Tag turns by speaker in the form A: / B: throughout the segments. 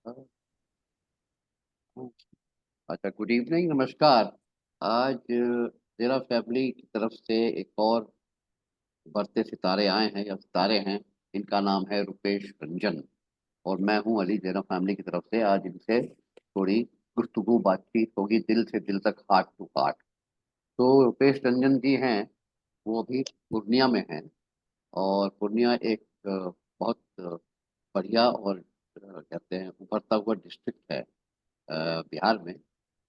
A: अच्छा, good evening, नमस्कार। आज तेरा फैमिली की तरफ से एक और बढ़ते सितारे आए हैं या सितारे हैं। इनका नाम है रुपेश रंजन। और मैं हूं अली। जेरा फैमिली की तरफ से आज इनसे थोड़ी गुफ्तगू बातचीत होगी, दिल से दिल तक, हार्ट टू हार्ट। तो रुपेश रंजन जी हैं, वो अभी पूर्णिया में हैं। और पूर्णिया एक बहुत बढ़िया और कहते हैं उभरता हुआ डिस्ट्रिक्ट है बिहार में,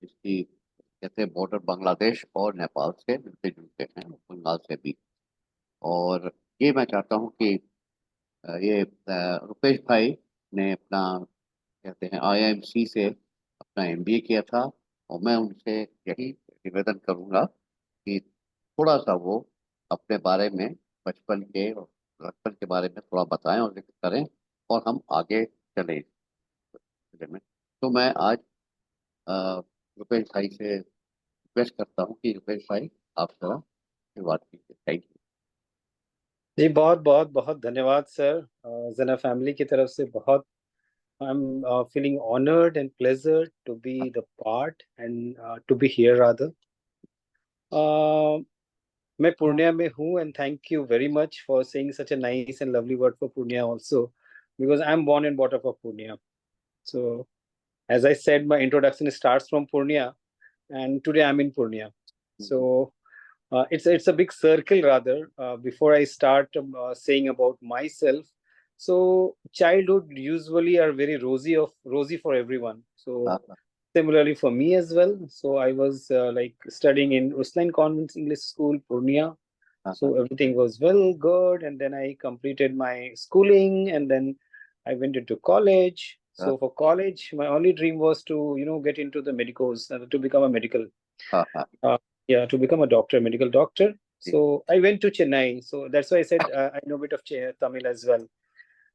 A: जिसकी कहते हैं बॉर्डर बांग्लादेश और नेपाल से मिलते जुलते हैं, बंगाल से भी। और ये मैं चाहता हूँ कि ये रुपेश भाई ने अपना कहते हैं आईआईएमसी से अपना एमबीए किया था। और मैं उनसे यही निवेदन करूंगा कि थोड़ा सा वो अपने बारे में, बचपन के बारे में थोड़ा बताएं और जिक्र करें, और हम आगे चलें इस सिलसिले में। तो मैं आज अ, रुपेश भाई से रिक्वेस्ट करता हूँ कि रुपेश भाई आप जरा शुरुआत कीजिए। Thank you.
B: जी, बहुत बहुत बहुत धन्यवाद सर। जना फैमिली की तरफ से बहुत I am feeling honoured and pleasure to be the part and to be here rather. मैं पूर्णिया में हूँ and thank you very much for saying such a nice and lovely word for Purnia also, because I am born and brought up of Purnia. So as I said, my introduction starts from Purnia, and today I'm in Purnia. So it's a big circle rather. Before I start saying about myself, so childhood usually are very rosy for everyone. So
A: हाँ हाँ
B: similarly for me as well. So I was like studying in Ruslan Convent English School, Purnia.
A: हाँ हाँ
B: So everything was well good, and then I completed my schooling, and then I went into college.
A: हाँ
B: So for college, my only dream was to get into the medicals, to become a medical,
A: हाँ हाँ,
B: uh, yeah, to become a doctor, medical doctor.
A: Ji.
B: So I went to Chennai. So that's why I said I know a bit of Tamil as well.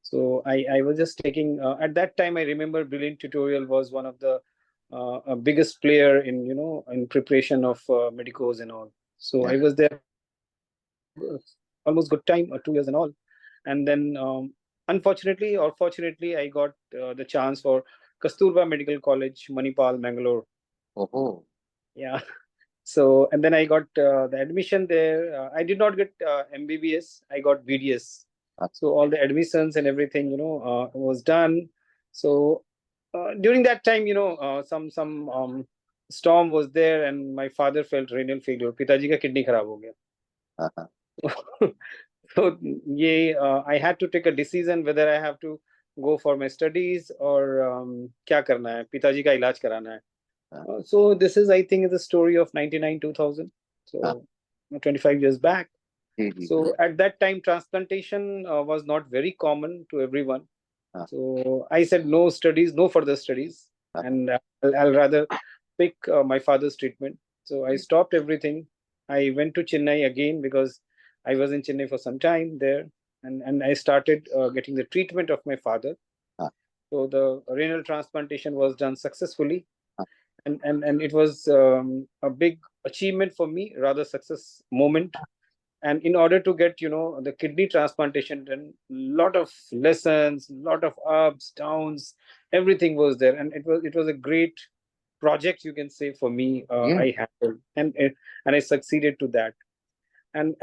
B: So I was just taking at that time. I remember Brilliant Tutorial was one of the biggest player in in preparation of medicos and all. So
A: Yeah.
B: I was there almost good time, 2 years and all. And then unfortunately or fortunately, I got the chance for Kasturba Medical College, Manipal, Mangalore.
A: ओहो।
B: Yeah. So and then I got the admission there. I did not get MBBS. I got BDS.
A: हाँ
B: So all the admissions and everything, was done. So during that time, some storm was there, and my father felt renal failure. पिताजी का kidney खराब हो गया.
A: हाँ हाँ
B: So ये I had to take a decision whether I have to go for my studies or क्या करना है, पिताजी का इलाज कराना है.
A: हाँ
B: So this is, I think, the story of 99 2000.
A: हाँ,
B: So 25 years back.
A: Ji ji ji.
B: So at that time, transplantation was not very common to everyone.
A: हाँ
B: So I said no studies, no further studies,
A: हाँ हाँ,
B: and I'll rather pick my father's treatment. So I
A: ji.
B: stopped everything. I went to Chennai again because I was in Chennai for some time there, and I started getting the treatment of my father.
A: हाँ
B: So the renal transplantation was done successfully,
A: हाँ
B: and it was a big achievement for me, rather success moment. And in order to get the kidney transplantation done, lot of lessons, lot of ups downs, everything was there, and it was a great project, you can say, for me.
A: ये
B: I handled, and I succeeded to that. And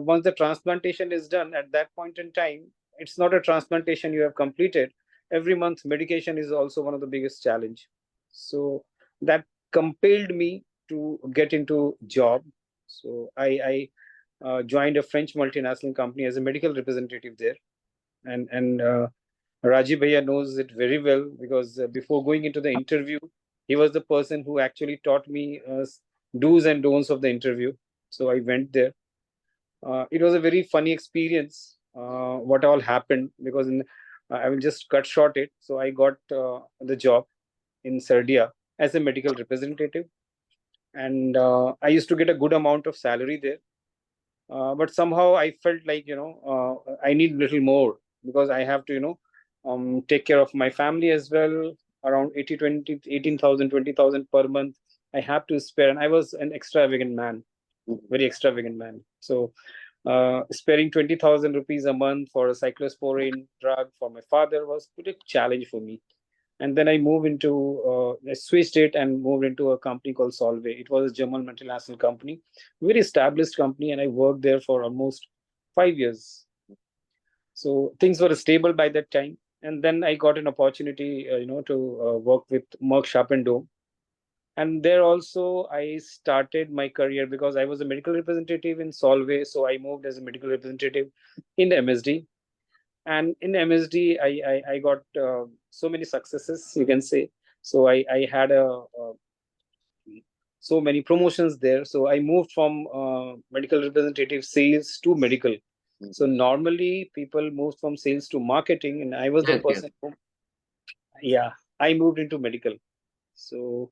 B: once the transplantation is done, at that point in time, it's not a transplantation you have completed. Every month medication is also one of the biggest challenge. So that compelled me to get into job. So I joined a French multinational company as a medical representative there, and Rajiv Bhaiya knows it very well because before going into the interview, he was the person who actually taught me do's and don'ts of the interview. So I went there. It was a very funny experience. What all happened, because I will just cut short it. So I got the job in Sardia as a medical representative, and I used to get a good amount of salary there. But somehow I felt like I need little more, because I have to take care of my family as well. Around 80 20 18,000 20,000 per month I have to spare, and I was an extravagant man, very extravagant man. So sparing 20,000 rupees a month for a cyclosporine drug for my father was quite a challenge for me. And then I switched it and moved into a company called Solvay. It was a German multinational company, very established company, and I worked there for almost 5 years. So things were stable by that time. And then I got an opportunity, to work with Merck Sharp and Dome. And there also I started my career because I was a medical representative in Solvay. So I moved as a medical representative in MSD. And in MSD, I got so many successes, you can say. So I had so many promotions there. So I moved from medical representative sales to medical. So normally people move from sales to marketing, and I was the
A: Yes, yes.
B: person who, yeah, I moved into medical. So,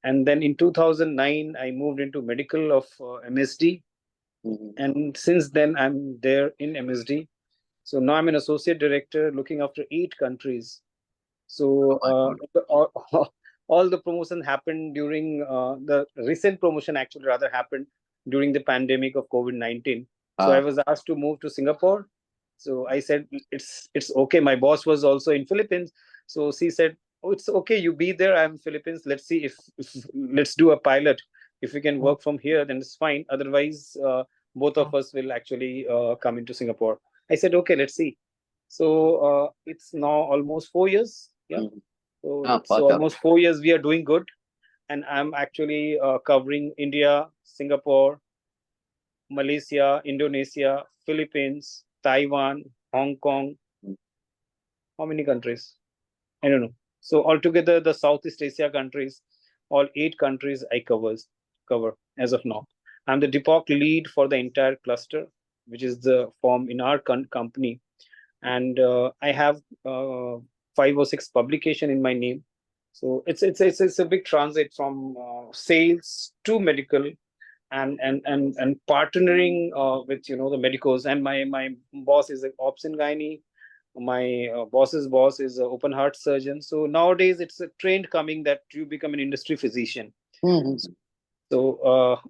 B: and then in 2009, I moved into medical of MSD.
A: Mhm.
B: And since then, I'm there in MSD. So now I'm an associate director looking after 8 countries. So
A: Oh my
B: all the promotion happened during the recent promotion, actually rather happened during the pandemic of COVID-19. So I
A: God.
B: was asked to move to Singapore. So I said it's okay. My boss was also in Philippines, so she said, "Oh, it's okay. You be there. I'm Philippines. Let's see if let's do a pilot. If we can work from here, then it's fine. Otherwise, both of us will actually come into Singapore." I said, "Okay, let's see." So it's now almost 4 years. Yeah.
A: Mhm.
B: So
A: Ah,
B: so
A: Pata.
B: almost 4 years we are doing good, and I'm actually covering India, Singapore, Malaysia, Indonesia, Philippines, Taiwan, Hong Kong. How many countries? I don't know. So altogether, the Southeast Asia countries, all 8 countries I cover as of now. I'm the DPOC lead for the entire cluster, which is the form in our company, and I have 5 or 6 publication in my name. So it's a big transit from sales to medical, and partnering with the medicos. And my boss is an ops and gynae. My boss's boss is an open heart surgeon. So nowadays it's a trend coming that you become an industry physician.
A: Mhm.
B: So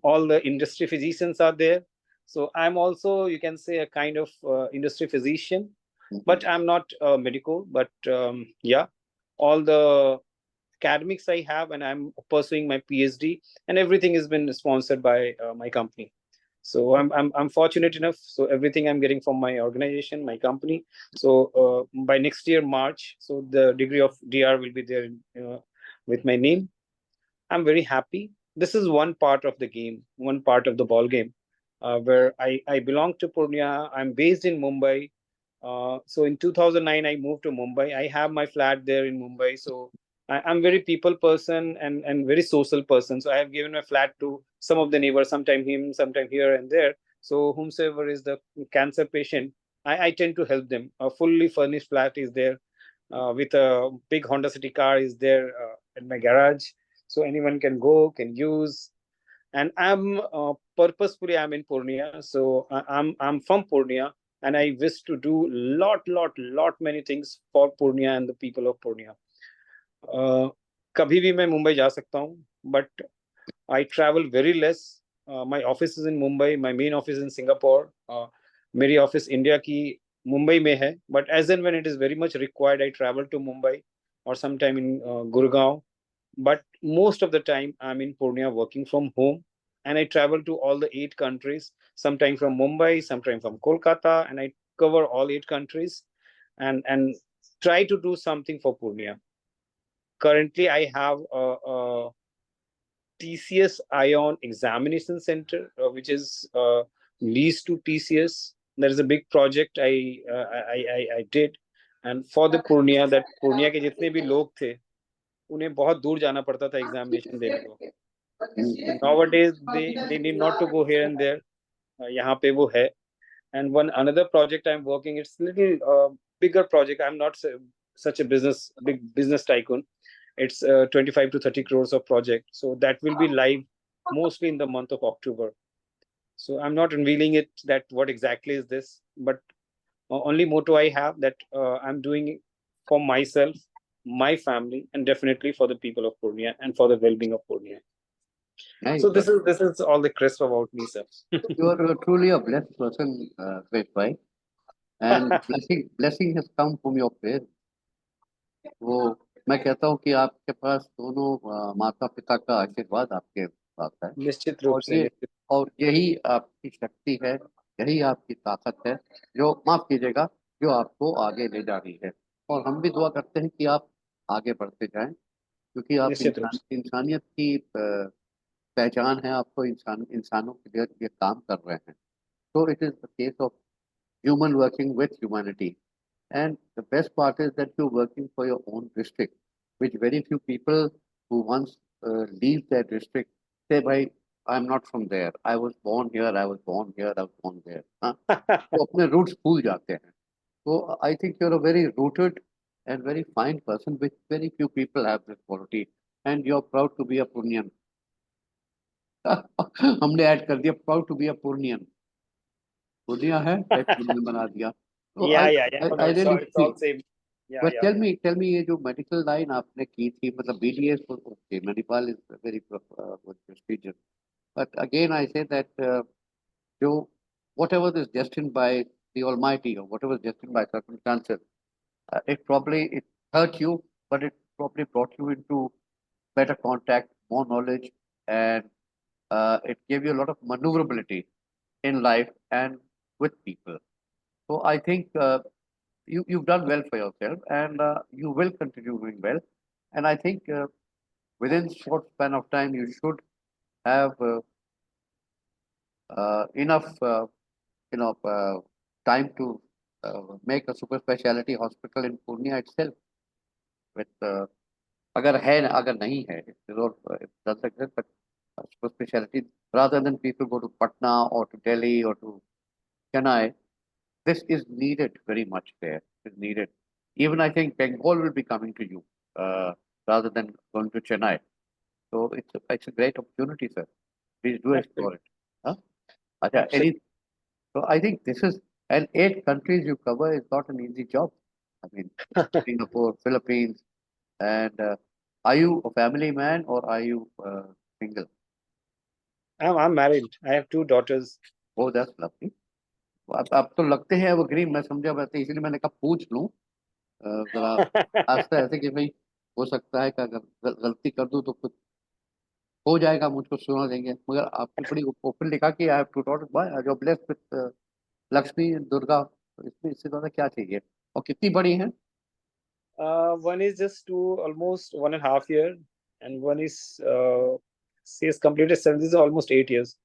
B: all the industry physicians are there. So I'm also, you can say, a kind of industry physician,
A: Mhm.
B: but I'm not medical. But yeah, all the academics I have, and I'm pursuing my PhD, and everything has been sponsored by my company. So I'm fortunate enough. So everything I'm getting from my organization, my company. So by next year March, so the degree of DR will be there with my name. I'm very happy. This is one part of the game, one part of the ball game, where I belong to Purnia. I'm based in Mumbai. So in 2009, I moved to Mumbai. I have my flat there in Mumbai. So I'm very people person and very social person. So I have given my flat to some of the neighbors, sometime him, sometime here and there. So whomsoever is the cancer patient, I tend to help them. A fully furnished flat is there, with a big Honda City car is there in my garage, so anyone can go, can use. And I'm purposefully I'm in Purnia, so I'm from Purnia, and I wish to do lot many things for Purnia and the people of Purnia. कभी भी मैं मुंबई जा सकता हूँ, but I travel very less. My office is in Mumbai. My main office is in Singapore. मेरी office India की मुंबई में है. But as and when it is very much required, I travel to Mumbai or sometime in Gurgaon. But most of the time, I'm in Purnia working from home, and I travel to all the 8 countries. Sometime from Mumbai, sometime from Kolkata, and I cover all 8 countries, and try to do something for Purnia. Currently, I have a TCS Ion Examination Center, which is leased to TCS. There is a big project I did, and for the Purnia, that Purnia के जितने भी लोग थे, उन्हें बहुत दूर जाना पड़ता था एग्जामिनेशन देने को. So nowadays they need not to go here and there. यहाँ पे वो है. And one another project I'm working, it's little bigger project. I'm not such a big business tycoon. It's 25 to 30 crores of project. So that will be live mostly in the month of October. So I'm not revealing it that what exactly is this, but only motto I have that I'm doing it for myself, my family, and definitely for the people of Purnia and for the well-being of Purnia.
A: Nice.
B: So this is all the crisp about me, sir.
A: You are truly a blessed person, great and blessing has come from your parents. वो मैं कहता हूँ कि आपके पास दोनों माता पिता का आशीर्वाद आपके पास है।
B: निश्चित रूप
A: और
B: से, निश्चित।
A: यही आपकी शक्ति है, यही आपकी ताकत है, जो माफ कीजिएगा, जो आपको आगे ले जा रही है। और हम भी दुआ करते हैं कि आप आगे बढ़ते जाएं, क्योंकि आप
B: निश्चित रूप से।
A: इंसानियत की पहचान है आपको, इंसानों के लिए ये काम कर रहे हैं। तो it is the case of human working with humanity. And the best part is that you're working for your own district, which very few people who once leave their district say, "Bhai, I'm not from there. I was born here. I was born here. I was born there." हाँ? तो अपने roots भूल जाते हैं। तो I think you're a very rooted and very fine person, which very few people have this quality, and you're proud to be a Purnian. हमने add कर दिया, proud to be a Purnian. Purnia है, पूर्णिया बना दिया। तो
B: Yeah, yeah, yeah. No,
A: I
B: it's
A: really
B: all
A: feel.
B: same. Yeah,
A: but
B: yeah.
A: Tell me ये जो medical line आपने की थी, मतलब BDS, okay, Manipal is very good procedure. But again I say that जो whatever is destined by the Almighty, or whatever is destined by circumstances, it hurt you, but it probably brought you into better contact, more knowledge, and it gave you a lot of maneuverability in life and with people. So I think you've done well for yourself, and you will continue doing well. And I think within short span of time you should have enough time to make a super specialty hospital in Purnia itself. With अगर है, अगर नहीं है, it does exist, but super specialty, rather than people go to Patna or to Delhi or to Chennai, this is needed very much there. It's needed. Even I think Bengal will be coming to you rather than going to Chennai. So it's a great opportunity, sir. Please do explore
B: Absolutely.
A: it. Huh? Acha,
B: Absolutely.
A: so I think this is, and 8 countries you cover is not an easy job. I mean, Singapore, Philippines, and are you a family man or are you single?
B: I'm married. I have 2 daughters.
A: Oh, that's lovely. अब तो लगते हैं वो green, मैं समझा बैठे, इसलिए मैंने कहा पूछ लूं जरा आस्ते ऐसे कि भाई हो सकता है कि अगर गलती कर दूं तो कुछ हो जाएगा, मुझको सुना देंगे। मगर आपने बड़ी ओपन लिखा कि I have two daughter boy जो ब्लेस्ड विद लक्ष्मी दुर्गा, तो इसमें इससे ज्यादा क्या चाहिए? और कितनी बड़ी हैं?
B: One is just almost 1.5 year, and one is she has completed 7. This is almost 8 years.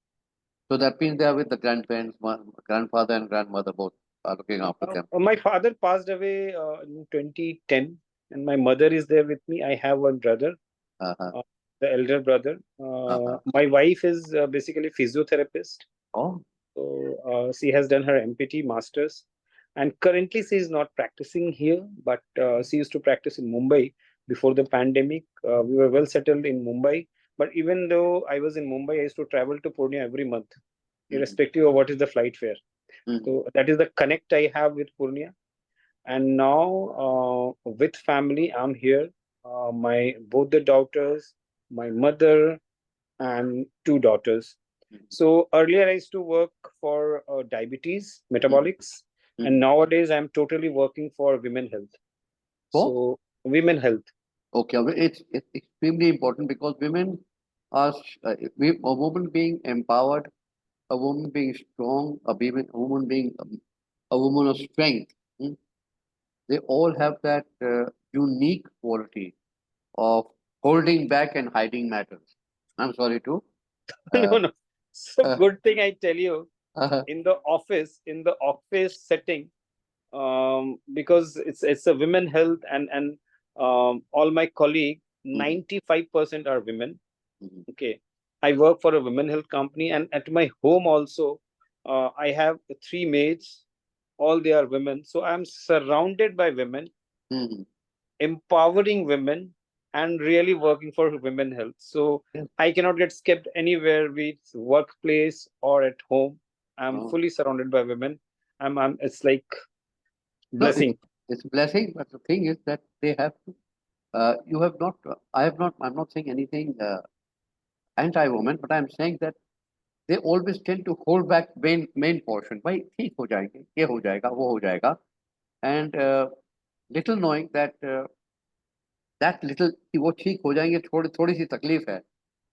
A: So that means they are with the grandparents, grandfather and grandmother both are looking after them.
B: My father passed away in 2010, and my mother is there with me. I have one brother,
A: Uh-huh.
B: the elder brother.
A: Uh-huh.
B: My wife is basically physiotherapist.
A: Oh.
B: So she has done her MPT masters, and currently she is not practicing here, but she used to practice in Mumbai before the pandemic. We were well settled in Mumbai, but even though I was in Mumbai, I used to travel to Purnia every month,
A: Mm-hmm.
B: irrespective of what is the flight fare.
A: Mm-hmm.
B: So that is the connect I have with Purnia. And now with family, I'm here. My both the daughters, my mother, and 2 daughters. So earlier I used to work for diabetes, metabolics, and
A: Mm-hmm.
B: nowadays I'm totally working for women health.
A: So,
B: So women health.
A: okay, well, it's extremely important because women are a woman being empowered, a woman being strong, a woman being a woman of strength. Hmm, they all have that unique quality of holding back and hiding matters. I'm sorry to. Uh,
B: No, no. So
A: uh,
B: good thing I tell you,
A: uh,
B: in the office setting, because it's a women health, and all my colleague,
A: mhm,
B: 95% are women.
A: mhm,
B: Okay, I work for a women health company, and at my home also, I have 3 maids. All they are women, so I'm surrounded by women,
A: mhm.
B: empowering women, and really working for women health. So
A: Yes.
B: I cannot get skipped anywhere, with workplace or at home. I'm
A: Oh.
B: fully surrounded by women. I'm it's like
A: No,
B: blessing.
A: it's a blessing, but the thing is that they have to. You have not. I have not. I'm not saying anything anti-woman, but I'm saying that they always tend to hold back main portion. भाई ठीक हो जाएंगे, ये हो जाएगा, वो हो जाएगा, and little knowing that that little कि वो ठीक हो जाएंगे, थोड़ी थोड़ी सी तकलीफ है,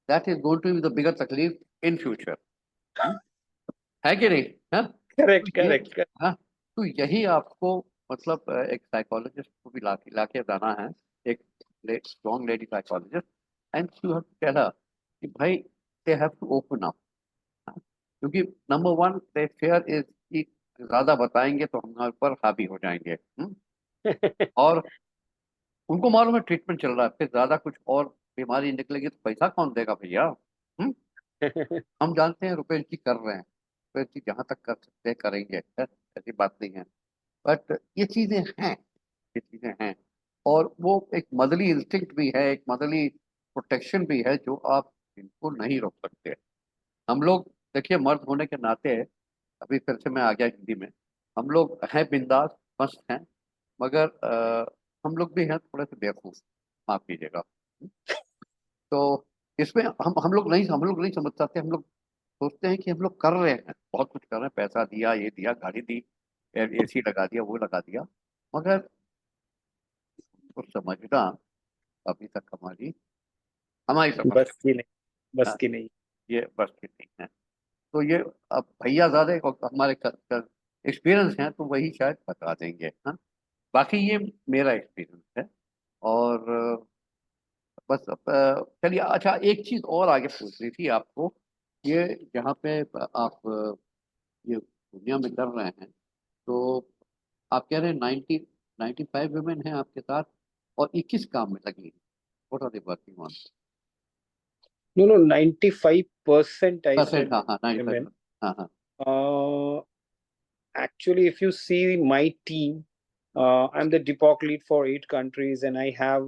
A: that is going to be the bigger तकलीफ इन फ्यूचर। है कि नहीं? हाँ, तो
B: करेक्ट
A: ये,
B: करेक्ट।
A: हाँ, तो यही आपको मतलब एक साइकोलॉजिस्ट को भी लाके लाना है, एक strong lady psychologist, and you have to tell her कि भाई they have to open up. क्योंकि number one they fear is कि ज्यादा बताएंगे तो हमारे ऊपर हावी हो जाएंगे। और उनको मालूम है ट्रीटमेंट चल रहा है, फिर ज्यादा कुछ और बीमारी निकलेगी तो पैसा कौन देगा भैया? हम्म? हम जानते हैं रुपेश जी कर रहे हैं, रुपेश जी जहाँ तक कर सकते हैं करेंगे, ऐसी बात नहीं है। बट ये चीजें हैं, ये चीजें हैं, और वो एक मदरली इंस्टिंक्ट भी है, एक मदरली प्रोटेक्शन भी है जो आप इनको नहीं रोक सकते। हम लोग देखिए मर्द होने के नाते, अभी फिर से मैं आ गया हिंदी में, हम लोग हैं बिंदास, मस्त हैं, मगर हम लोग भी हैं थोड़े से बेवकूफ, माफ कीजिएगा। तो इसमें हम लोग नहीं समझ पाते। हम लोग सोचते हैं कि हम लोग कर रहे हैं, बहुत कुछ कर रहे हैं, पैसा दिया, ये दिया, गाड़ी दी, एसी लगा दिया, वो लगा दिया, मगर कुछ समझना अभी तक हमारी समझ
B: बस की नहीं, बस
A: हाँ,
B: की नहीं।
A: ये बस की नहीं है। तो ये अब भैया ज्यादा हमारे एक्सपीरियंस हैं तो वही शायद बता देंगे। हाँ, बाकी ये मेरा एक्सपीरियंस है। और बस अब, चलिए, अच्छा एक चीज और आगे पूछ रही थी आपको, ये जहाँ पे आप ये दुनिया में कर रहे हैं, तो आप कह रहे हैं 95 वुमेन हैं आपके साथ, और 21 काम में लगी हैं। What are they working on?
B: No, no, 95% I
A: percent,
B: said
A: हाँ हाँ, 95।
B: women.
A: हाँ हाँ।
B: Uh, Actually, if you see my team, I'm the Depok lead for 8 countries, and I have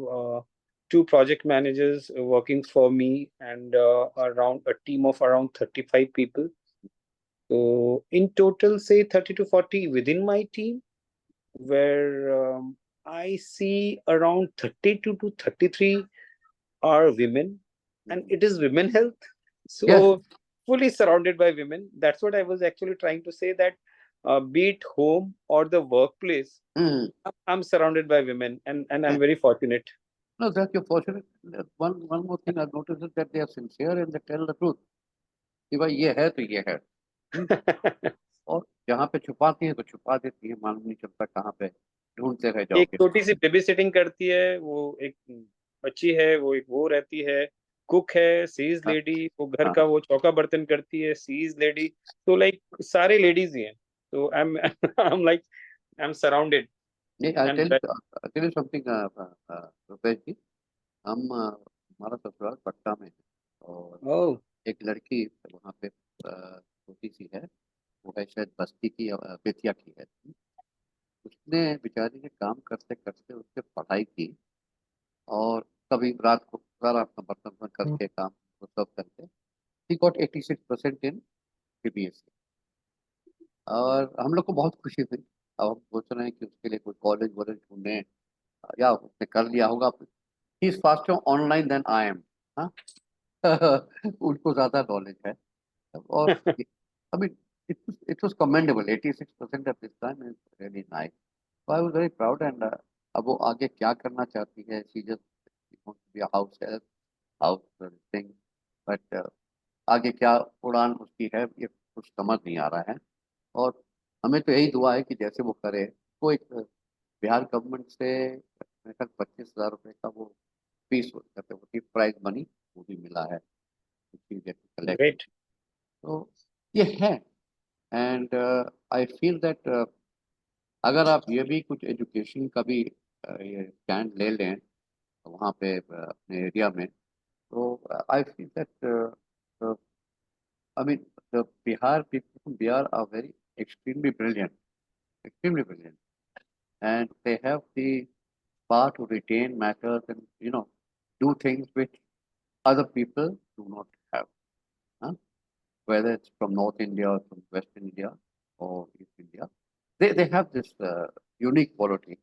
B: two project managers working for me, and around a team of around 35 people. So in total, say 30 to 40 within my team, where I see around 32 to 33 are women, and it is women health.
A: Yes.
B: So fully surrounded by women. That's what I was actually trying to say, that be it home or the workplace, I'm surrounded by women, and I'm very fortunate.
A: No, that you're fortunate. One more thing I've noticed is that they are sincere and they tell the truth कि भाई ये है तो ये है। हम्म, और जहाँ पे छुपाती है तो छुपा देती है, मालूम नहीं चलता कहाँ पे, ढूंढते रह
B: एक
A: जाओगे।
B: छोटी सी बेबी सिटिंग करती है, वो एक बच्ची है, वो एक वो रहती है, कुक है, सीज
A: हाँ
B: लेडी, वो घर
A: हाँ।
B: का वो चौका बर्तन करती है, सीज लेडी। तो लाइक सारे लेडीज ही हैं। तो I am I am like I am surrounded.
A: नहीं, I
B: and
A: tell tell you something Rupesh ji, हमारा ससुराल पटना में है, और
B: ओह,
A: एक लड़की वहाँ पे छोटी सी है, वो है शायद बस्ती की या बेतिया की है। उसने बेचारी ने काम करते करते उससे पढ़ाई की, और कभी रात को पूरा रात में बर्तन वर्तन करके काम को सब करके ही गॉट 86% इन सीबीएसई। और हम लोग को बहुत खुशी हुई। अब हम सोच रहे हैं कि उसके लिए कोई कॉलेज वॉलेज ढूंढे, या उसने कर लिया होगा। He is faster online than I am. हाँ। उनको ज्यादा नॉलेज है। और I mean, it was commendable. 86% at this time is really nice. So I was very proud, and अब वो आगे क्या करना चाहती है, she just wants to be a house help, house thing, but आगे क्या उड़ान उसकी है ये कुछ समझ नहीं आ रहा है। और हमें तो यही दुआ है कि जैसे वो करे, वो एक बिहार गवर्नमेंट से मेरे ख्याल 25,000 रुपये का वो फीस कहते हैं, वो प्राइज मनी वो भी मिला है, चीजें कलेक्ट।
B: ग्रेट।
A: तो ये है। एंड आई फील दैट अगर आप ये भी कुछ एजुकेशन का भी ये स्टैंड ले लें वहाँ पे अपने एरिया में, तो I feel that I mean the Bihar people from Bihar are very extremely brilliant, and they have the power to retain matters and do things which other people do not have. Huh? Whether it's from North India or from Western India or East India, they have this unique quality.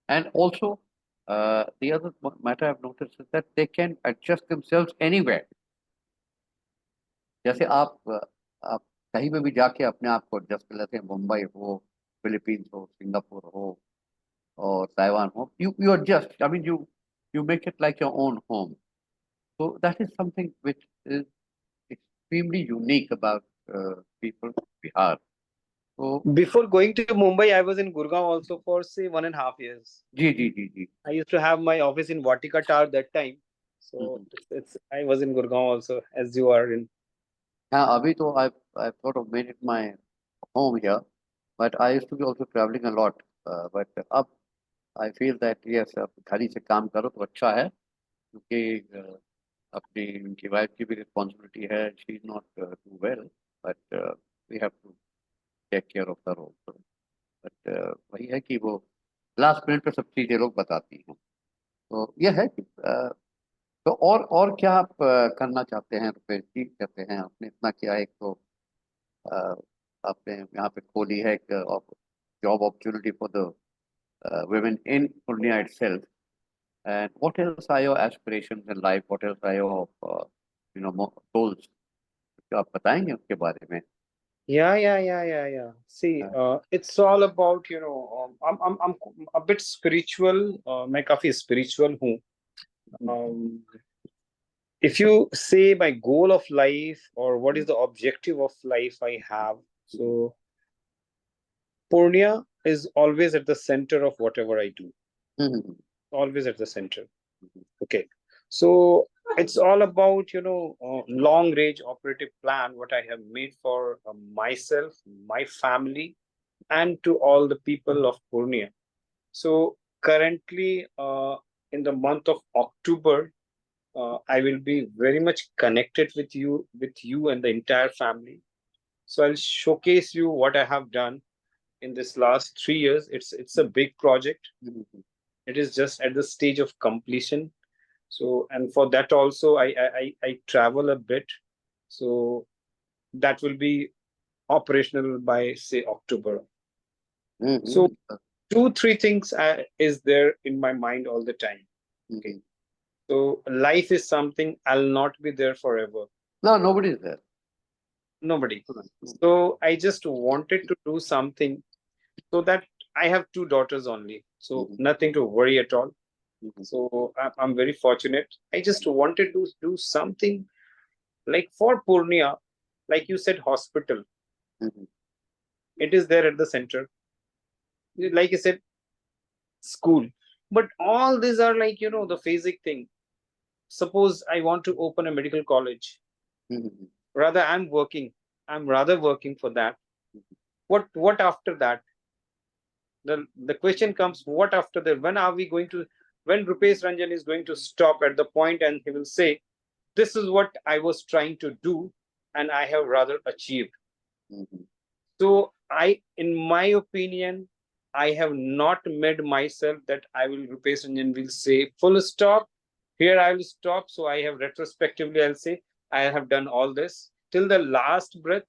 A: And also, the other matter I've noticed is that they can adjust themselves anywhere. जैसे आप कहीं पे भी जाके अपने आप को adjust कर लेते हैं, मुंबई हो, फिलीपींस हो, सिंगापुर हो, और ताइवान हो, you adjust. I mean, you make it like your own home. So that is something which is extremely unique about people of Bihar. So,
B: Before going to Mumbai, I was in Gurgaon also for say 1.5 years.
A: जी.
B: I used to have my office in Vatika Tower that time. So
A: Mhm.
B: it's I was in Gurgaon also, as you are in.
A: हाँ, अभी तो I sort of made it my home here, but I used to be also traveling a lot. But अब I feel that yes, अब घर ही से काम करो तो अच्छा है, क्योंकि अपनी उनकी वाइफ की भी रिस्पॉन्सिबिलिटी है. She is not too well, but we have to take care of her also. बट वही है कि वो लास्ट मिनट पे सब चीज़ें लोग बताती हैं. तो यह है कि तो और क्या आप करना चाहते हैं रुपेश जी? कहते हैं आपने इतना किया. एक तो uh, आपने यहाँ पे खोली है एक job opportunity for the women in Purnia itself. And what else are your aspirations in life? What else are your goals? तो आप बताएंगे उसके बारे में?
B: Yeah. See, it's all about, I'm a bit spiritual. मैं काफी spiritual हूँ. If you say my goal of life or what is the objective of life I have, so Purnia is always at the center of whatever I do.
A: Mhm.
B: Always at the center. Okay. So it's all about, long range operative plan, what I have made for myself, my family, and to all the people of Purnia. So currently, in the month of October, I will be very much connected with you and the entire family. So I'll showcase you what I have done in this last 3 years. It's a big project.
A: Mhm.
B: It is just at the stage of completion. So, and for that also, I travel a bit. So that will be operational by say October. So
A: Mhm.
B: 2 3 things is there in my mind all the time. Okay.
A: Mhm.
B: So life is something I'll not be there forever.
A: No, nobody is there.
B: Nobody. So I just wanted to do something so that I have 2 daughters only. So
A: Mhm.
B: nothing to worry at all.
A: Mhm.
B: So I'm very fortunate. I just wanted to do something like for Purnia, like you said, hospital.
A: Mhm.
B: It is there at the center. Like you said, school. But all these are like, the basic thing. Suppose I want to open a medical college.
A: Mhm.
B: Rather, I'm rather working for that. What after that? The question comes, what after that? When are we going to, when Rupesh Ranjan is going to stop at the point and he will say, this is what I was trying to do and I have rather achieved.
A: Mhm.
B: So in my opinion, I have not made myself that I will, Rupesh Ranjan will say full stop. Here I will stop. So I have retrospectively, I'll say, I have done all this till the last breath.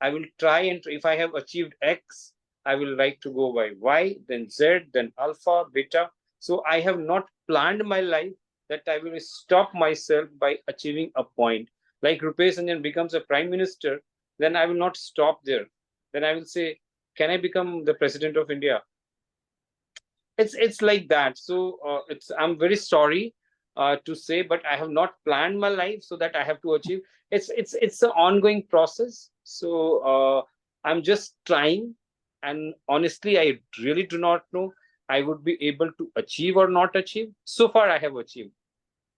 B: I will try, and if I have achieved X, I will like to go by Y, then Z, then alpha, beta. So I have not planned my life that I will stop myself by achieving a point. Like Rupesh Ranjan becomes a prime minister, then I will not stop there. Then I will say, can I become the president of India? It's like that. So it's I'm very sorry to say, but I have not planned my life so that I have to achieve. It's an ongoing process. So I'm just trying, and honestly, I really do not know I would be able to achieve or not achieve. So far, I have achieved.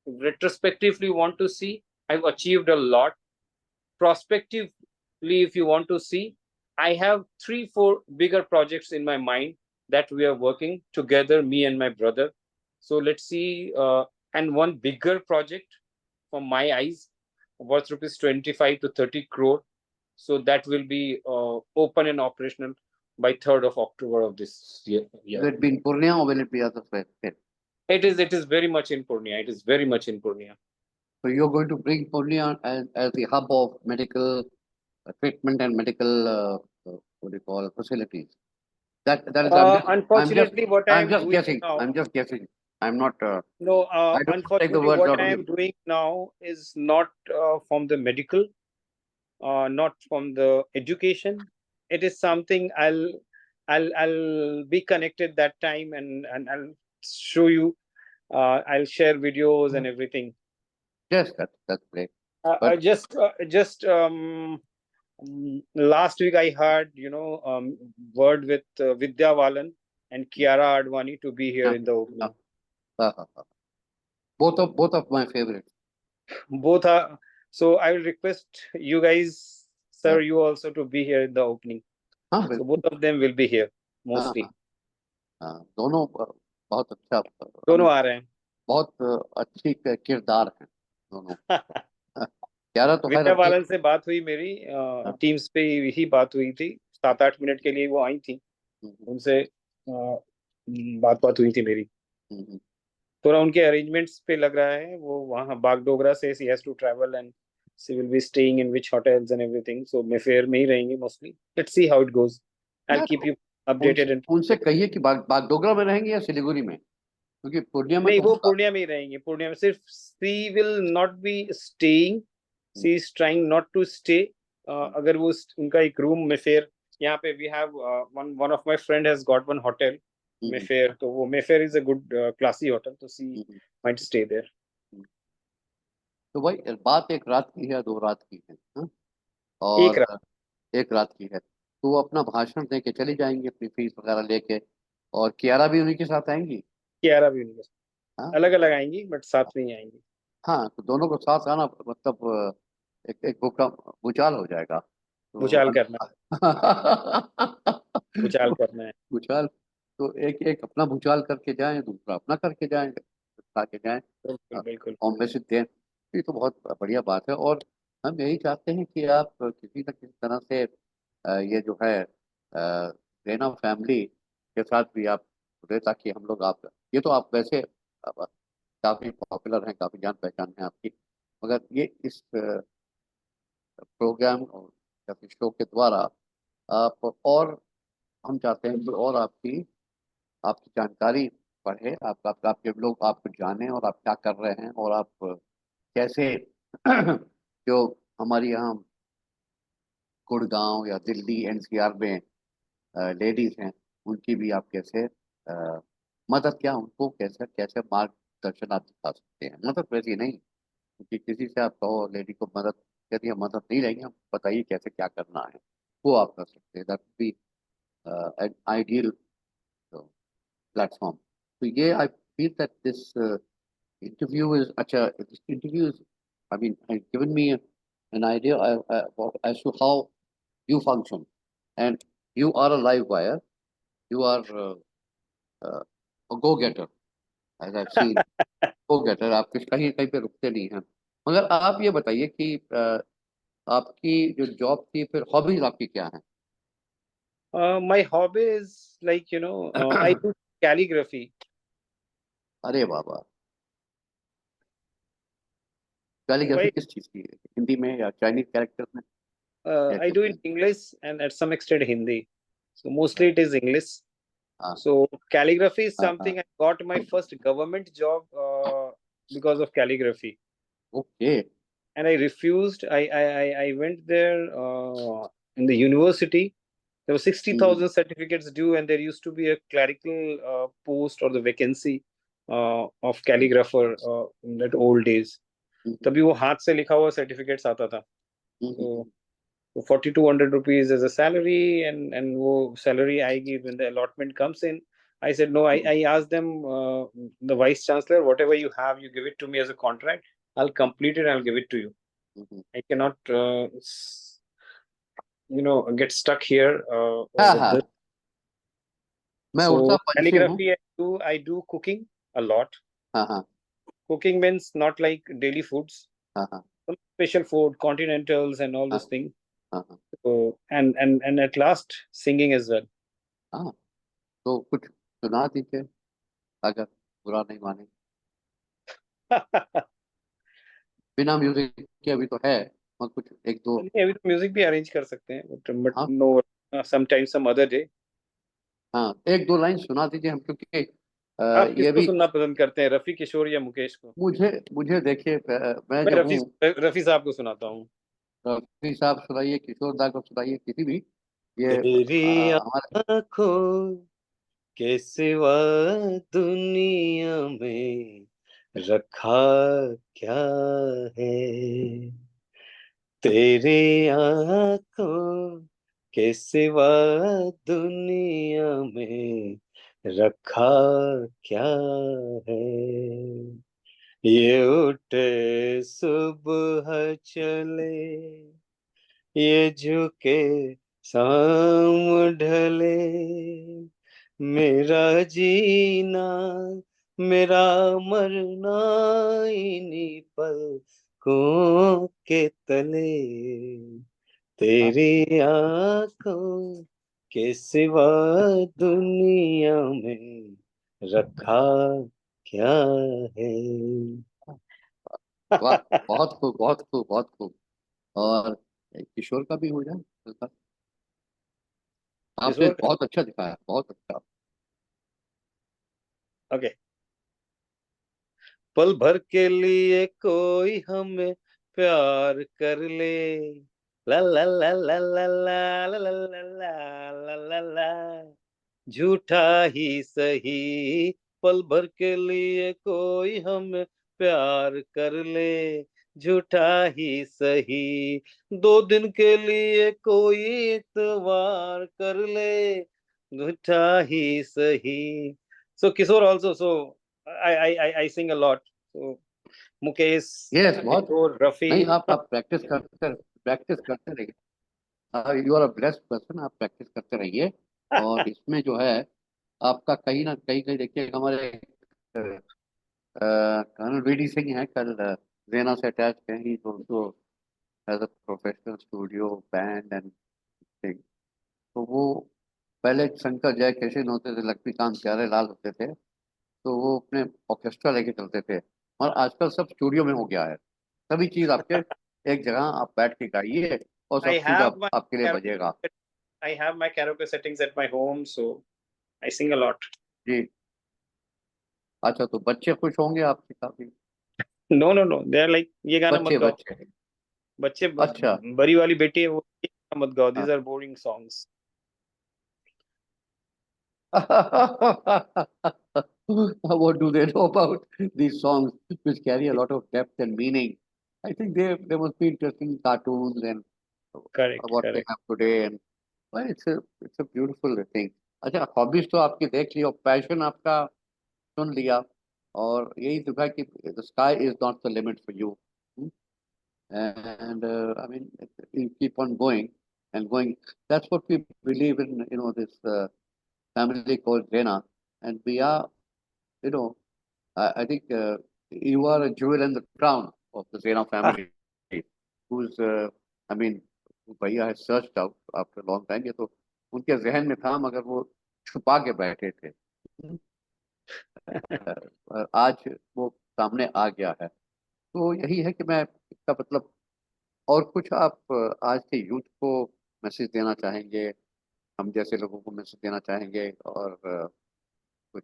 B: Retrospectively, want to see, I've achieved a lot. Prospectively, if you want to see, I have 3 4 bigger projects in my mind that we are working together, me and my brother. So let's see, and one bigger project from my eyes worth rupees 25 to 30 crore. So that will be open and operational by 3rd of October of this year.
A: Will it be in Purnia or will it be other place?
B: It is very much in Purnia. It is very much in Purnia.
A: So you're going to bring Purnia as the hub of medical treatment and medical what do you call facilities. That is
B: Unfortunately, what I
A: I'm
B: am
A: just
B: doing
A: guessing.
B: now,
A: I'm just guessing. I'm not.
B: no,
A: I don't want to take the
B: unfortunately,
A: words
B: what
A: out
B: I
A: of
B: am
A: you.
B: doing now is not from the medical, not from the education. It is something I'll be connected that time, and I'll show you. I'll share videos and everything.
A: Yes, that's great.
B: I
A: But
B: just last week I heard, word with Vidya Balan and Kiara Advani to be here
A: uh,
B: in the
A: uh,
B: opening.
A: both of my favorites.
B: Both are, so I will request you guys,
A: Uh,
B: sir, you also to be here in the opening.
A: हाँ
B: So
A: बिल्कुल.
B: both of them will be here
A: हाँ
B: mostly.
A: हाँ दोनों बहुत अच्छा I
B: दोनों
A: mean,
B: आ रहे हैं.
A: बहुत अच्छी किरदार हैं दोनों. ग्यारह तो खैर
B: विद्या
A: अभी.
B: बालन से बात हुई मेरी,
A: हाँ,
B: टीम्स पे ही बात हुई थी. 7-8 मिनट के लिए वो आई थी.
A: हम्म,
B: उनसे बात बात हुई थी मेरी.
A: हम्म.
B: थोड़ा उनके अरेंजमेंट्स पे लग रहा है, वो वहाँ बागडोगरा से she has to travel and she will be staying in which hotels and everything. So Mayfair में ही रहेंगे mostly. Let's see how it goes. I
A: यार
B: कीप यू
A: उनसे
B: अपडेटेड एंड.
A: उनसे कहिए कि बागडोगरा में रहेंगे या सिलीगुड़ी में, क्योंकि पूर्णिया में
B: नहीं,
A: तो
B: वो
A: होगा.
B: पूर्णिया में ही रहेंगे. पूर्णिया में सिर्फ she will not be staying.
A: Hmm,
B: she is trying not to stay.
A: Hmm,
B: अगर वो उनका एक रूम मेफेयर यहाँ पे, we have one one of my friend has got one hotel
A: hmm,
B: Mayfair. तो वो Mayfair is a good classy hotel, तो she
A: hmm,
B: might stay there.
A: Hmm. तो भाई बात एक रात की है या 2 रात की है, हाँ?
B: एक
A: और
B: रात.
A: एक रात की है तो वो अपना भाषण दे के चली जाएंगी अपनी फीस वगैरह लेके. और कियारा भी उन्हीं के साथ आएंगी.
B: 11 भी उनके
A: हाँ
B: अलग अलग आएंगी, बट साथ में ही आएंगी.
A: हाँ तो दोनों को साथ आना मतलब एक एक भूखा भूचाल हो जाएगा तो
B: भूचाल करना है. भूचाल करना है.
A: भूचाल. तो एक एक अपना भूचाल करके जाएं, दूसरा अपना करके जाएं, के जाएं.
B: बिल्कुल बिल्कुल.
A: कॉम बेसिस दें. ये तो बहुत बढ़िया बात है. और हम यही चाहते हैं कि आप किसी न किसी तरह से ये जो है रैना फैमिली के साथ भी आप जुड़े, ताकि हम लोग आप ये तो आप वैसे काफ़ी पॉपुलर हैं, काफ़ी जान पहचान है आपकी. मगर ये इस प्रोग्राम या फिर शो के द्वारा आप और हम चाहते हैं कि और आपकी आपकी जानकारी बढ़े, आपके लोग आपको जाने और आप क्या कर रहे हैं और आप कैसे जो हमारी यहाँ गुड़गांव या दिल्ली एनसीआर में लेडीज हैं, उनकी भी आप कैसे मदद, क्या उनको कैसे कैसे मार्गदर्शन आप दिखा सकते हैं. मदद वैसी नहीं, क्योंकि किसी से आप कहो लेडी को मदद, यदि हम मदद नहीं लेंगे, हम बताइए कैसे क्या करना है, वो आप कर सकते हैं. That be an ideal platform. तो ये I feel that this interview is अच्छा this interview is, I mean, given me an idea as to how you function, and you are a live wire, you are uh, a go getter, as I've seen. go getter, आप किस कहीं कहीं पे रुकते नहीं हैं. मगर आप ये बताइए कि आपकी जो जॉब थी, फिर हॉबीज आपकी क्या हैं?
B: My hobby is like, I do calligraphy.
A: अरे बाबा,
B: So
A: कैलीग्राफी किस चीज़ की है? हिंदी में या चाइनीज कैरेक्टर में या
B: I
A: किस
B: do in
A: में?
B: English and at some extent Hindi. So mostly it is English.
A: हाँ
B: So calligraphy is
A: हाँ हाँ.
B: something I got my first government job because of calligraphy.
A: Okay.
B: And I refused. I went there in the university. There were 60,000 certificates due, and there used to be a clerical post or the vacancy of calligrapher in that old days. तभी वो हाथ से लिखा हुआ certificates आता था. तो 4,200 rupees as a salary, and वो salary आएगी when the allotment comes in. I said no. I asked them, the vice chancellor, whatever you have, you give it to me as a contract. I'll complete it. I'll give it to you. I cannot get stuck here
A: हाँ
B: with
A: हाँ.
B: this.
A: मैं उड़ता
B: So
A: पंछी हूँ.
B: calligraphy, I do cooking a lot.
A: हाँ हाँ
B: Cooking means not like daily foods,
A: हाँ हाँ
B: some special food, continentals and all
A: हाँ
B: those things.
A: हाँ हाँ
B: So and at last singing as well.
A: हाँ. तो कुछ सुना दीजिए, अगर बुरा नहीं माने. बिना म्यूजिक के अभी तो है, और कुछ एक दो.
B: नहीं, अभी तो म्यूजिक भी अरेंज कर सकते हैं, बट
A: हाँ
B: no, sometime some other day.
A: हाँ, एक दो लाइन सुना दीजिए हम, क्योंकि
B: आप
A: ये
B: किसको
A: भी
B: सुनना पसंद करते हैं, रफी किशोर या मुकेश को?
A: मुझे मुझे देखिए मैं
B: मैं
A: जो
B: रफी
A: हूँ.
B: रफी साहब को सुनाता हूँ.
A: रफी साहब सुनाइए, किशोर दा को सुनाइए, किसी भी. ये
B: तेरी
A: हमारे.
B: आंखों के सिवा दुनिया में रखा क्या है तेरी आंखों के सिवा दुनिया में, रखा क्या है। ये उठे सुबह चले, ये झुके शाम ढले, मेरा जीना मेरा मरना इन्हीं पलकों के तले, तेरी आंखों के सिवा दुनिया में रखा क्या है।
A: वाह, बहुत खूब, बहुत खूब, बहुत खूब। और किशोर का भी हो जाए हल्का। आपने
B: किशोर का।
A: बहुत अच्छा दिखाया, बहुत अच्छा।
B: ओके। पल भर के लिए कोई हमें प्यार कर ले, ला ला ला ला ला ला ला ला ला ला ला ला, झूठा ही सही, पल भर के लिए कोई हमें प्यार कर ले, झूठा ही सही, 2 दिन के लिए कोई इतवार कर ले, झूठा ही सही। So Kishore also, so I sing a lot. So Mukesh,
A: यस, बहुत।
B: Kishore,
A: नहीं,
B: Rafi.
A: आप प्रैक्टिस करते रहिए। You are a blessed person, आप प्रैक्टिस करते रहिए। और इसमें जो है, आपका कहीं ना कहीं कहीं देखिए, हमारे कर्नल वीडी सिंह है, कल जेना से अटैच है, he also as a professional studio band and thing. तो वो पहले शंकर जयकिशन होते थे, लक्ष्मीकांत प्यारेलाल होते थे, तो वो अपने ऑर्केस्ट्रा लेके चलते थे। और आजकल सब स्टूडियो में हो गया है, सभी चीज आपके एक जगह, आप बैठ के गाइए और
B: I
A: सब चीज
B: have my
A: आपके लिए
B: karaoke,
A: बजेगा।
B: I have my karaoke settings at my home, so I sing a lot.
A: जी। अच्छा, तो बच्चे खुश होंगे आपसे काफी।
B: No, no, no. They are like ये गाना मत
A: बच्चे
B: गाओ।
A: बच्चे
B: बच्चे
A: अच्छा।
B: बड़ी वाली बेटी है वो, ये गाना मत गाओ।
A: हाँ।
B: These are boring songs.
A: What do they know about these songs which carry a lot of depth and meaning? I think they must be interesting cartoons and
B: Correct,
A: what they
B: correct.
A: have today, and well, it's a beautiful thing. अच्छा, hobbies तो आपकी देख ली और passion आपका सुन लिया, और यही दिखा कि the sky is not the limit for you. And I mean, you keep on going and going. That's what we believe in, this family called Jena. And we are, you know, I think you are a jewel in the crown of the Jena family, who's, I mean, भैया has searched out after a long time. ये तो उनके जहन में था, मगर वो छुपा के बैठे थे। आज वो सामने आ गया है। तो यही है कि मैं इसका मतलब, और कुछ आप आज के यूथ को मैसेज देना चाहेंगे, हम जैसे लोगों को मैसेज देना चाहेंगे, और कुछ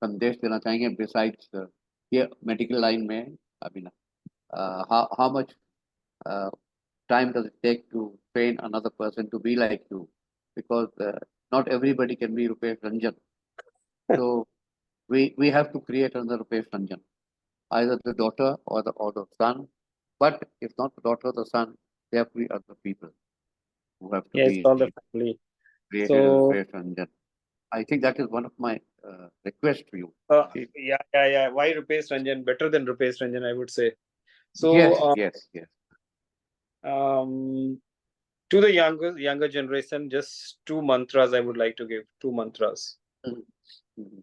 A: संदेश देना चाहेंगे बिसाइड्स ये मेडिकल लाइन में, I mean, how much time does it take to train another person to be like you, because not everybody can be Rupesh Ranjan. So we have to create another Rupesh Ranjan, either the daughter or the son. But if not the daughter or the son, there have to be other people who have to
B: Yes,
A: be
B: all the family.
A: created as
B: So
A: Rupesh Ranjan. I think that is one of my requests to you. See,
B: yeah. Why Rupesh Ranjan? Better than Rupesh Ranjan, I would say. So
A: yes, yes, yes.
B: to the younger generation, just two mantras I would like to give. Two mantras.
A: Mhm, mhm,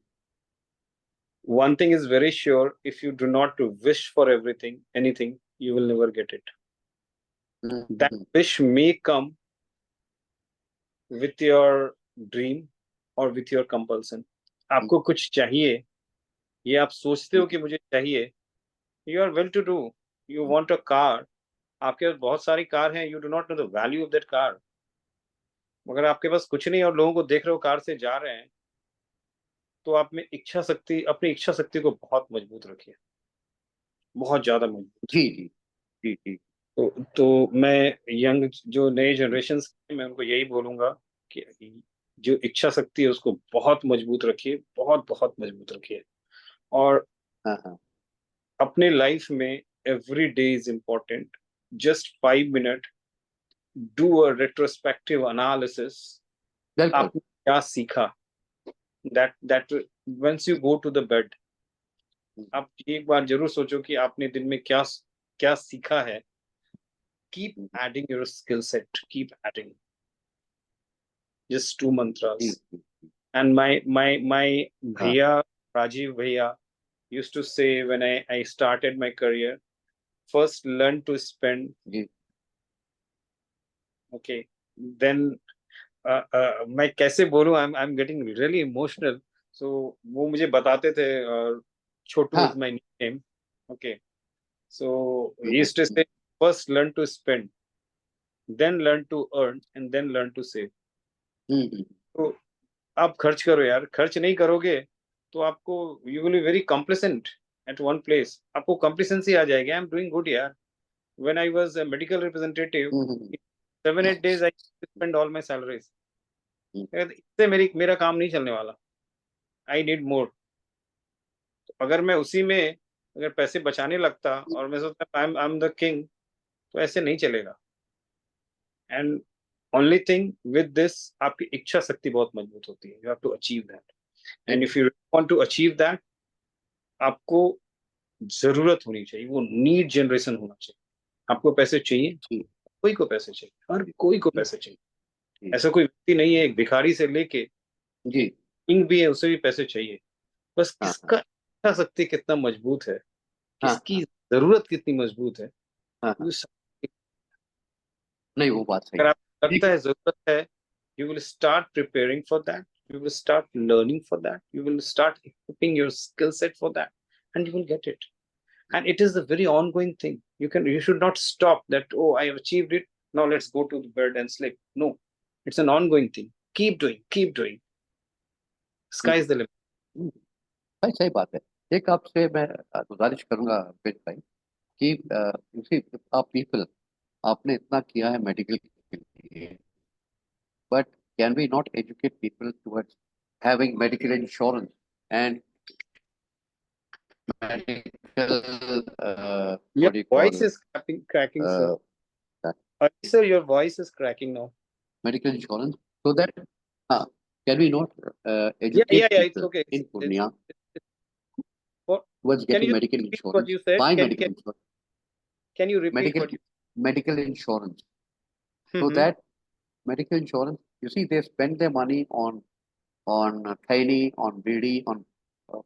B: One thing is very sure: if you do not wish for anything, you will never get it.
A: mhm,
B: That
A: mhm,
B: wish may come with your dream or with your compulsion. आपको कुछ चाहिए, ये आप सोचते हो
A: mhm,
B: कि मुझे चाहिए, you are well to do, you want a car, आपके पास बहुत सारी कार हैं, you do not know the value of that car, मगर आपके पास कुछ नहीं और लोगों को देख रहे हो कार से जा रहे हैं, तो आप में इच्छा शक्ति, अपनी इच्छा शक्ति को बहुत मजबूत रखिए, बहुत ज्यादा मजबूत।
A: जी, जी, जी, जी।
B: तो मैं यंग जो नए जनरेशन, मैं उनको यही बोलूंगा कि जो इच्छा शक्ति है उसको बहुत मजबूत रखिए, बहुत बहुत मजबूत रखिए। और
A: हाँ हाँ
B: अपने लाइफ में every day is important. Just 5 minutes, do a retrospective analysis.
A: बिल्कुल।
B: आपने क्या सीखा? That once you go to the bed, आप एक बार जरूर सोचो कि आपने दिन में क्या क्या सीखा है. Keep adding your skill set. Keep adding. Just two
A: ji
B: mantras.
A: Ji
B: And my
A: हाँ
B: bhaiya, Rajiv bhaiya, used to say when I started my career, first learn to spend,
A: ji
B: okay, then मैं कैसे बोलूं, I'm getting really emotional. So वो मुझे बताते थे, छोटू is
A: हाँ
B: my name. Okay, so he
A: hmm,
B: used to say first learn to spend, then learn to earn, and then learn to save.
A: हम्म,
B: तो आप खर्च करो यार, खर्च नहीं करोगे तो आपको you will be very complacent at one place, आपको कॉम्प्लेसेंसी आ जाएगी. आई एम डूइंग गुड यार. When I was a medical representative,
A: hmm,
B: 7-8 days I spend all my salaries.
A: Hmm,
B: इससे मेरा काम नहीं चलने वाला. I need more. तो अगर मैं उसी में अगर पैसे बचाने लगता और मैं सोचता आई एम द किंग, तो ऐसे नहीं चलेगा. And only thing with this, आपकी इच्छा शक्ति बहुत मजबूत होती है. You have to achieve that. And if you want to achieve that, आपको जरूरत होनी चाहिए, वो नीड जनरेशन होना चाहिए. आपको पैसे चाहिए,
A: जी
B: कोई को पैसे चाहिए, हर कोई को
A: जी
B: पैसे चाहिए.
A: जी
B: ऐसा कोई व्यक्ति नहीं है, एक भिखारी से लेके
A: जी
B: किंग भी है, उसे भी पैसे चाहिए. बस
A: हाँ
B: किसका इच्छा शक्ति कितना मजबूत है,
A: हाँ
B: किसकी
A: हाँ
B: जरूरत कितनी मजबूत है,
A: हाँ हाँ
B: वो
A: नहीं वो बात सही
B: अगर
A: है।
B: आपको लगता
A: देखिए
B: है जरूरत है, you will start preparing for that, you will start learning for that, you will start equipping your skill set for that, and you will get it. And it is a very ongoing thing. You should not stop that, oh, I have achieved it, now let's go to the bed and sleep. No, it's an ongoing thing. Keep doing.
A: Hmm,
B: Sky is the limit.
A: हम्म, भाई सही बात है। एक आपसे मैं गुजारिश करूंगा अंकित भाई कि उसी आप पीपल आपने इतना किया है मेडिकल के लिए, but can we not educate people towards having medical insurance and medical
B: Your
A: what do you
B: voice
A: call
B: is cracking, sir.
A: uh,
B: Sir, your voice is cracking now.
A: medical insurance so that can we not
B: Yeah,
A: educate
B: it's
A: people
B: okay.
A: in Purnia
B: It's what,
A: towards
B: can you
A: getting
B: just
A: medical
B: repeat what
A: insurance,
B: you said?
A: buy medical insurance,
B: Can you repeat
A: medical
B: what you
A: medical insurance, so
B: Mhm.
A: that medical insurance, you see, they spend their money on khaini, on bidi, on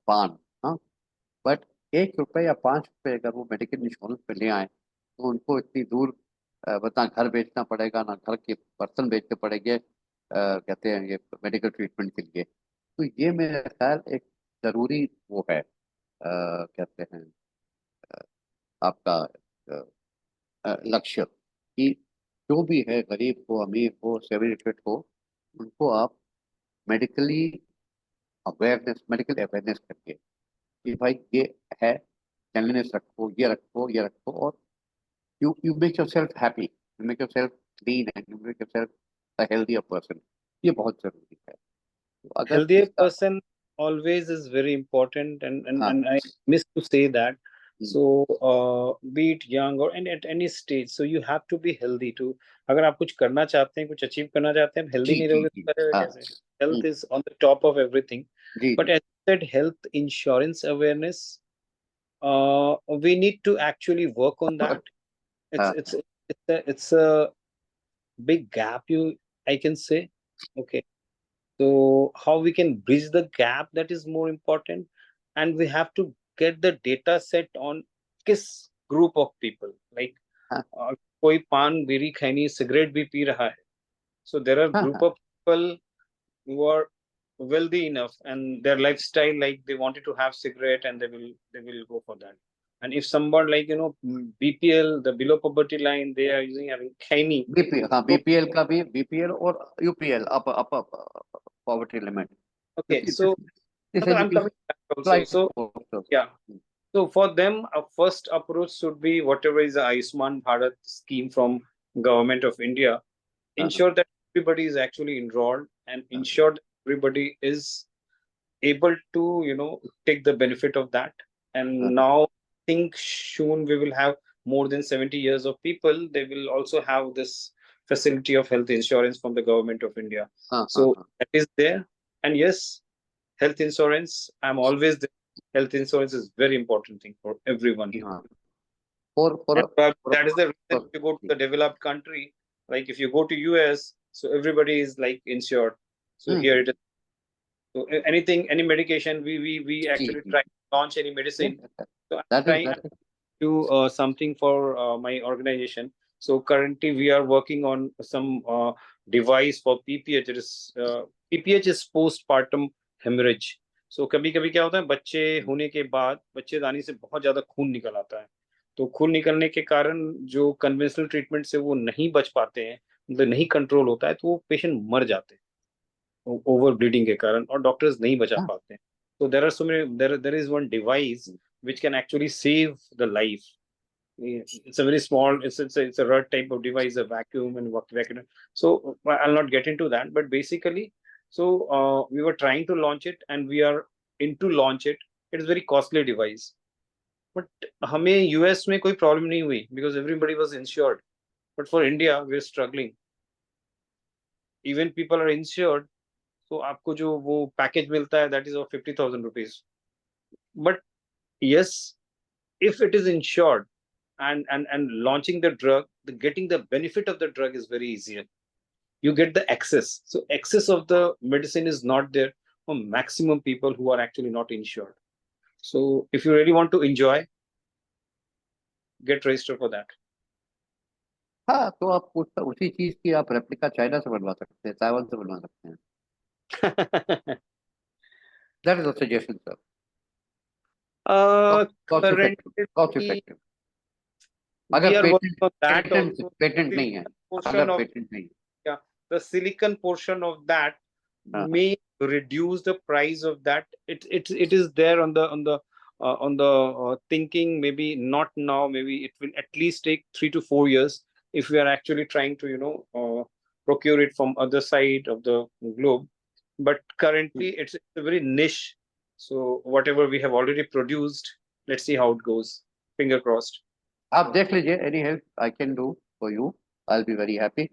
A: पान, हाँ, but 1 रुपए या 5 रुपए अगर वो medical insurance पे ले आए तो उनको इतनी दूर बता घर बेचना पड़ेगा ना घर के बर्तन बेचने पड़ेंगे कहते हैं ये मेडिकल ट्रीटमेंट के लिए। तो ये मेरा ख्याल एक जरूरी वो है कहते हैं आपका अ, लक्ष्य कि जो भी है गरीब हो अमीर हो सेमी फिट हो उनको आप मेडिकली अवेयरनेस मेडिकल अवेयरनेस करके कि भाई ये है क्लीनलीनेस रखो ये रखो ये रखो और you make yourself happy, you make yourself clean and you make yourself a healthier person। ये बहुत जरूरी है। तो अगर
B: healthier
A: इसका
B: person always is very important, and
A: हाँ
B: and I miss to say that.
A: Hmm,
B: So be it young or and at any stage, so you have to be healthy too. अगर आप कुछ करना चाहते हैं, कुछ अचीव करना चाहते हैं, हेल्दी
A: जी
B: नहीं
A: जी
B: रहोगे
A: जी
B: तो करेगा
A: हाँ
B: कैसे? Health
A: hmm,
B: is on the top of everything.
A: जी
B: But
A: जी
B: as I said, health insurance awareness, we need to actually work on that. It's
A: हाँ
B: it's it's a big gap, you I can say. Okay, so how we can bridge the gap, that is more important. And we have to get the data set on किस group of people, like
A: हाँ
B: कोई पान बीड़ी खैनी cigarette भी P रहा है, so there are
A: हाँ
B: group
A: हाँ
B: of people who are wealthy enough and their lifestyle, like they wanted to have cigarette and they will go for that. And if someone, like, BPL, the below poverty line, they are using having khaini.
A: BP हाँ
B: So
A: BPL का भी BPL और UPL up up poverty limit
B: okay, so
A: this
B: I'm
A: is
B: coming back also.
A: Like
B: So yeah, so for them, a first approach should be whatever is the Ayushman Bharat scheme from government of India. Ensure that everybody is actually enrolled and ensure that everybody is able to take the benefit of that. And now I think soon we will have more than 70 years of people. They will also have this facility of health insurance from the government of India.
A: हाँ
B: So
A: हाँ
B: that is there. And yes, health insurance, I'm always there. Health insurance is very important thing for everyone.
A: हाँ for
B: And
A: for
B: that is the reason if
A: for
B: you go to the developed country, like if you go to US, so everybody is like insured. So here it is. So anything, any medication, we
A: जी
B: actually
A: जी
B: try to launch any medicine.
A: yes,
B: So I'm
A: that is
B: trying to do something for my organization. So currently we are working on some device for PPH. It is PPH is postpartum hemorrhage. So कभी कभी क्या होता है, बच्चे होने के बाद बच्चेदानी से बहुत ज्यादा खून निकल आता है. तो खून निकलने के कारण जो कन्वेंशनल ट्रीटमेंट से वो नहीं बच पाते हैं, मतलब नहीं कंट्रोल होता है, तो वो पेशेंट मर जाते हैं ओवर ब्लीडिंग के कारण, और डॉक्टर्स नहीं बचा
A: हाँ
B: पाते हैं. तो there are so many, there is one device which can actually save the life. It's a very small, it's a rod type of device, a vacuum and what vacuum. So I'll not get into that, but basically, so we were trying to launch it and we are into launch it. It is very costly device, but हमें US में कोई problem नहीं हुई because everybody was insured. But for India, we're struggling. Even people are insured, so आपको जो वो package मिलता है, that is of 50,000 rupees. But yes, if it is insured and launching the drug, getting the benefit of the drug is very easier. You get the access. So access of the medicine is not there for maximum people who are actually not insured. So if you really want to enjoy, get registered for that.
A: हाँ तो आप उसी चीज की आप replica China से बनवा सकते हैं, ताइवान से बनवा सकते हैं. That is a suggestion sir. Cost effective, cost
B: Currently,
A: effective.
B: we
A: अगर
B: are working on that
A: patent
B: also.
A: Patent नहीं है,
B: Silicon portion
A: अगर
B: of,
A: पेटेंट नहीं.
B: yeah, the silicon portion of that
A: हाँ
B: may reduce the price of that. It is there on the thinking. Maybe not now. Maybe it will at least take 3 to 4 years if we are actually trying to procure it from other side of the globe. But currently it's a very niche. So whatever we have already produced, let's see how it goes. Finger crossed.
A: आप देख लीजिए. Any help I can do for you, I will be very happy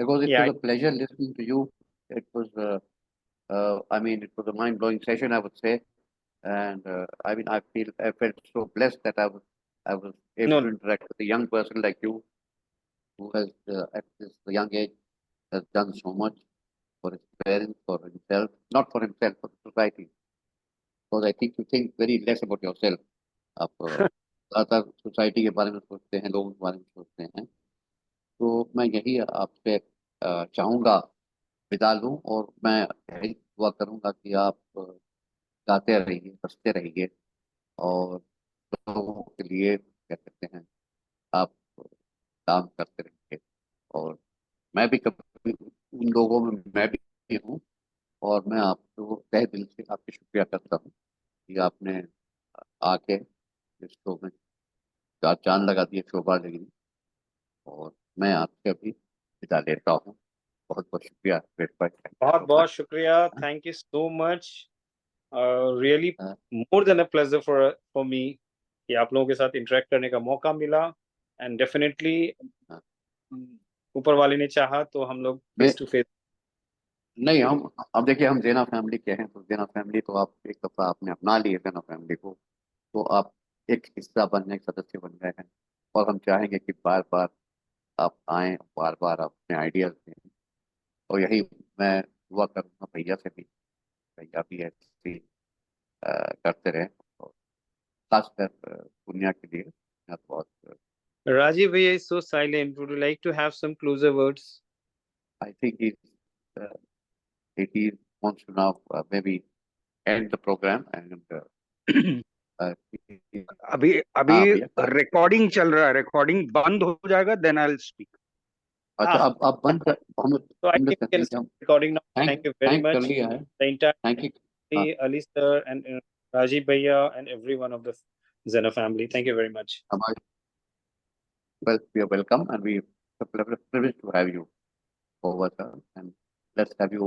A: because it
B: Yeah.
A: Was a pleasure listening to you. It was I mean, it was a mind-blowing session, I would say, and I mean, I felt so blessed that I was able
B: No.
A: to interact with a young person like you, who has at this young age has done so much for his parents, for himself, not for himself, for the society. Because I think you think very less about yourself. आप ज़्यादातर society के बारे में सोचते हैं, लोगों के बारे में सोचते हैं. तो मैं यही आपसे चाहूँगा विदा लूँ, और मैं यही दुआ करूँगा कि आप गाते रहिए, हंसते रहिए, और लोगों के लिए क्या कहते हैं, आप काम करते रहिए. और मैं भी कभी उन लोगों में मैं भी हूँ, और मैं आपको तहे दिल से आपकी शुक्रिया करता हूँ कि आपने आके इस शो में जान लगा दी, शोभा लगी. और मैं आपसे अभी विदा लेता हूँ. बहुत बहुत शुक्रिया.
B: बहुत बहुत शुक्रिया. Thank you so much. Really more than a pleasure for me कि आप लोगों के साथ इंटरेक्ट करने का मौका मिला. एंड डेफिनेटली ऊपर वाले ने चाहा तो हम लोग फेस टू फेस.
A: नहीं, हम अब देखिए, हम जेना फैमिली के हैं, तो जेना फैमिली तो आप एक दफ़ा आपने अपना ली है जेना फैमिली को, तो आप एक हिस्सा बनने, एक सदस्य बन गए हैं. और हम चाहेंगे कि बार बार आप आएँ, बार बार आप अपने आइडियाज़ दें. और यही मैं दुआ करूँगा भैया से भी, भैया भी ऐसे करते रहें. और खासकर दुनिया के लिए मैं बहुत
B: Rajiv bhaiya is so silent. Would you like to have some closer words?
A: I think he wants to now maybe end the program and
C: अभी अभी
A: हाँ भैया.
C: रिकॉर्डिंग चल रहा है, रिकॉर्डिंग बंद हो जाएगा देन आई विल स्पीक.
A: अच्छा, अब बंद कर, हम
B: So I
A: हमने
B: think
A: कर
B: we can
A: ली
B: start
A: हम.
B: recording now. Thank you very
A: thank कर
B: much.
A: लिया है.
B: The entire
A: thank you. हाँ.
B: Ali sir and Rajiv bhaiya and everyone of the Zena family. Thank you very much.
A: हमारे well, we are welcome, and we are privileged to have you over, sir, and let's have you